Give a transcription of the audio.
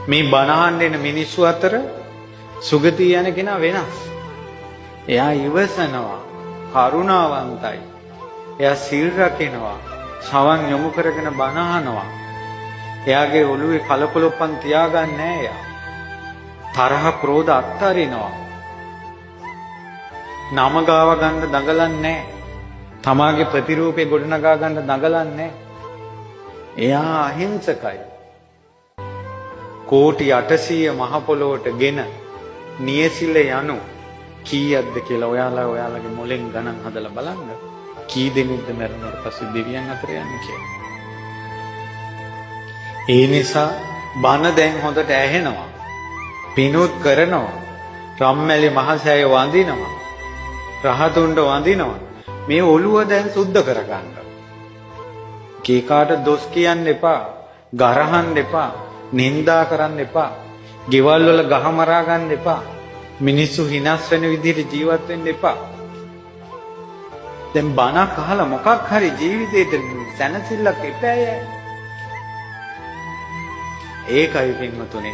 මේ බණහන් දෙන මිනිස්සු අතර සුගතිය යන කෙනා වෙනස්. එයා ඉවසනවා, කරුණාවන්තයි. එයා සිල් රකිනවා, සවන් යොමු කරගෙන බණ අහනවා. එයාගේ ඔළුවේ කලකොලොප්පන් තියාගන්නේ නැහැ එයා. තරහ ක්‍රෝධ අත්හරිනවා. නම ගාව ගන්න දඟලන්නේ නැහැ. තමාගේ ප්‍රතිරූපේ ගොඩනගා ගන්න දඟලන්නේ නැහැ. එයා අහිංසකයි. කෝටි 800 මහ පොළොවට ගෙන නියසිල යනු කීයක්ද කියලා ඔයාලගේ මොලෙන් ගණන් හදලා බලන්න. කී දෙනෙක්ද මරණයට පස්සේ දෙවියන් අතර යන්නේ කියලා. ඒ නිසා බණ දැන් හොඳට ඇහෙනවා. පිනුත් කරනවා. රම්මැලි මහසෑය වඳිනවා. රහතුන්ට වඳිනවා. මේ ඔළුව දැන් සුද්ධ කරගන්න. කීකාට දොස් කියන්න එපා. ගරහන්න එපා. නින්දා කරන්න එපා. ගෙවල් වල ගහ මරා ගන්න එපා. මිනිස්සු හිනස් වෙන විදිහට ජීවත් වෙන්න එපා. දැන් බණක් අහලා මොකක් හරි ජීවිතේට සැනසෙල්ලක් එපෑය. ඒකයි පින්වතුනි